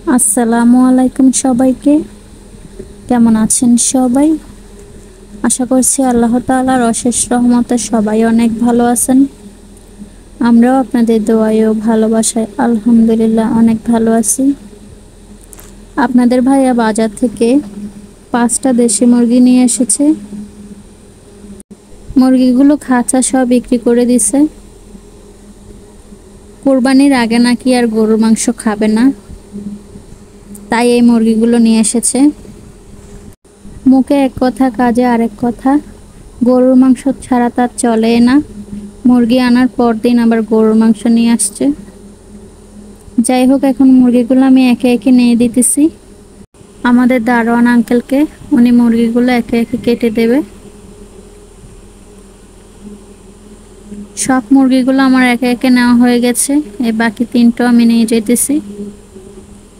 আসসালামু আলাইকুম সবাইকে। কেমন আছেন সবাই? আশা করছি আল্লাহ তাআলার অশেষ রহমতে সবাই অনেক ভালো আছেন। আমরাও আপনাদের দোয়ায় ও ভালোবাসায় আলহামদুলিল্লাহ অনেক ভালো আছি। আপনাদের ভাইয়া বাজার থেকে 5টা দেশি মুরগি নিয়ে এসেছে। মুরগিগুলো খাঁচা সহ বিক্রি করে দিছে। কোরবানির আগে নাকি আর গরুর মাংস খাবে না, তাই এই মুরগিগুলো নিয়ে এসেছে। মুখে এক কথা, কাজে আরেক কথা। গরুর মাংস ছাড়া তার চলে না। মুরগি আনার পর দিন আবার গরুর মাংস নিয়ে আসছে। যাই হোক, এখন মুরগিগুলো আমি একে একে নিয়ে দিতেছি আমাদের দারোয়ান আঙ্কেলকে। উনি মুরগিগুলো একে একে কেটে দেবে। সব মুরগিগুলো আমার একে একে নেওয়া হয়ে গেছে। এই বাকি 3টা আমি নিয়ে যাইতেছি।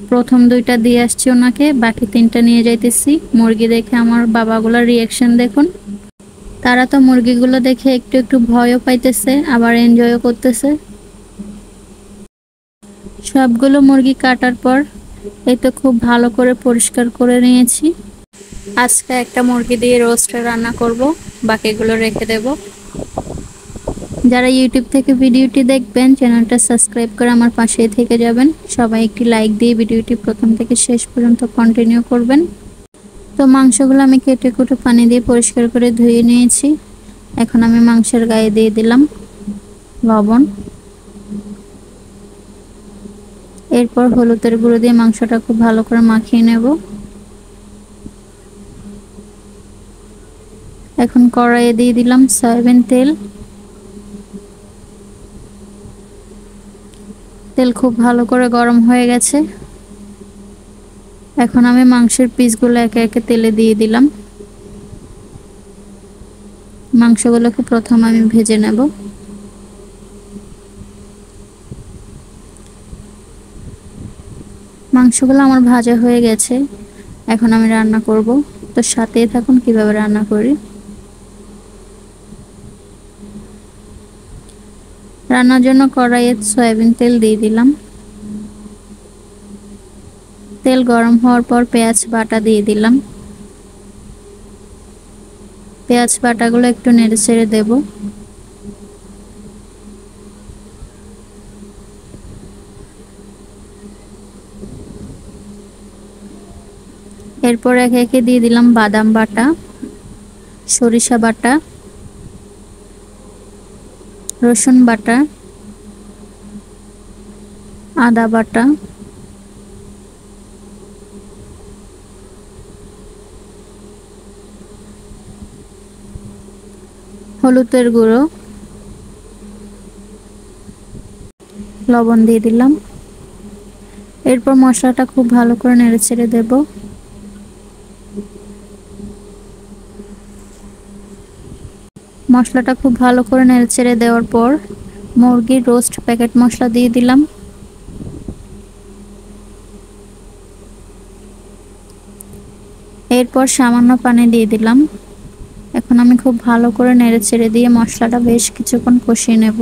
প্রথম 2টা দিয়ে আসছি ওনাকে, বাকি 3টা নিয়ে যাইতেছি। মুরগি দেখে আমার বাবাগুলোর রিয়াকশন দেখুন। তারা তো মুরগিগুলো দেখে একটু একটু ভয়ও পাইতেছে, আবার এনজয়ও করতেছে। সবগুলো মুরগি কাটার পর এই তো খুব ভালো করে পরিষ্কার করে নিয়েছি। আজকে একটা মুরগি দিয়ে রোস্ট রান্না করব, বাকিগুলো রেখে দেব। যারা ইউটিউব থেকে ভিডিওটি দেখবেন, চ্যানেলটা সাবস্ক্রাইব করে আমার পাশেই থেকে যাবেন। সবাই একটি লাইক দিয়ে ভিডিওটি প্রথম থেকে শেষ পর্যন্ত কন্টিনিউ করবেন। তো মাংসগুলো আমি কেটে কুটে পানি দিয়ে পরিষ্কার করে ধুয়ে নিয়েছি। এখন আমি মাংসের গায়ে দিয়ে দিলাম লবণ। এরপর হলুদের গুঁড়ো দিয়ে মাংসটা খুব ভালো করে মাখিয়ে নেব। এখন কড়াইয়ে দিয়ে দিলাম সয়াবিন তেল। তেল খুব ভালো করে গরম হয়ে গেছে। এখন আমি মাংসের পিসগুলো একে একে তেলে দিয়ে দিলাম। মাংসগুলোকে প্রথম আমি ভেজে নেব। মাংসগুলো আমার ভাজা হয়ে গেছে। এখন আমি রান্না করব, তো সাথেই থাকুন কিভাবে রান্না করি। রান্নার জন্য কড়াইয়ে সয়াবিন তেল দিয়ে দিলাম। তেল গরম হওয়ার পর পেঁয়াজ বাটা দিয়ে দিলাম। পেঁয়াজ বাটাগুলো একটু নেড়ে ছেড়ে দেব। এরপর একে একে দিয়ে দিলাম বাদাম বাটা, সরিষা বাটা, রসুন বাটা, আদা বাটা, হলুদের গুঁড়ো, লবণ দিয়ে দিলাম। এরপর মশলাটা খুব ভালো করে নেড়ে ছেড়ে দেব। মশলাটা খুব ভালো করে নেড়ে ছেড়ে দেওয়ার পর মুরগির রোস্ট প্যাকেট মশলা দিয়ে দিলাম। এরপর সামান্য পানি দিয়ে দিলাম। এখন আমি খুব ভালো করে নেড়ে ছেড়ে দিয়ে মশলাটা বেশ কিছুক্ষণ কষিয়ে নেব।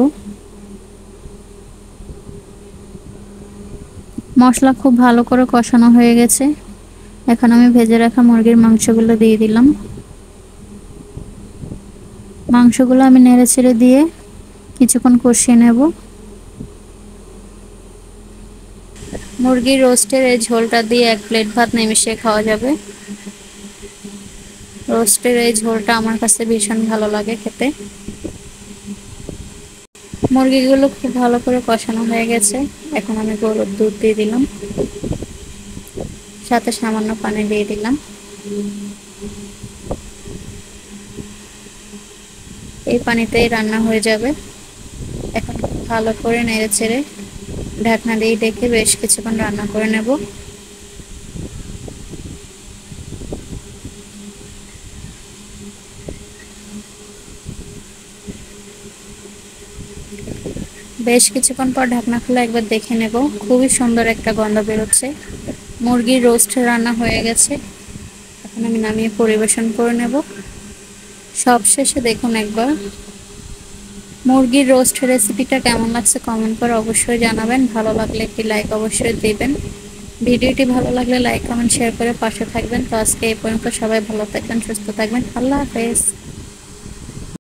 মশলা খুব ভালো করে কষানো হয়ে গেছে। এখন আমি ভেজে রাখা মুরগির মাংসগুলো দিয়ে দিলাম। মাংসগুলো আমি নেড়ে ছেড়ে দিয়ে কিছুক্ষণ কষিয়ে নেব। মুরগির রোস্টের এই ঝোলটা দিয়ে 1 প্লেট ভাত নিমিশিয়ে খাওয়া যাবে। রোস্টের এই ঝোলটা আমার কাছে ভীষণ ভালো লাগে খেতে। মুরগিগুলো খুব ভালো করে কষানো হয়ে গেছে। এখন আমি গরুর দুধ দিয়ে দিলাম, সাথে সামান্য পানি দিয়ে দিলাম। এই পানিতেই রান্না হয়ে যাবে। এখন ভালো করে নেড়ে ছেড়ে ঢাকনা দিয়ে ঢেকে বেশ কিছুক্ষণ রান্না করে নেব। বেশ কিছুক্ষণ পর ঢাকনা খুলে একবার দেখে নেব। খুবই সুন্দর একটা গন্ধ বেরোচ্ছে। মুরগির রোস্ট রান্না হয়ে গেছে। এখন আমি নামিয়ে পরিবেশন করে নেব। সবশেষে দেখুন একবার মুরগির রোস্ট রেসিপিটা কেমন লাগছে কমেন্ট করে অবশ্যই জানাবেন। ভালো লাগলে একটি লাইক অবশ্যই দিবেন। ভিডিওটি ভালো লাগলে লাইক কমেন্ট শেয়ার করে পাশে থাকবেন। তো আজকে এই পর্যন্ত, সবাই ভালো থাকবেন, সুস্থ থাকবেন, আল্লাহ হাফেজ।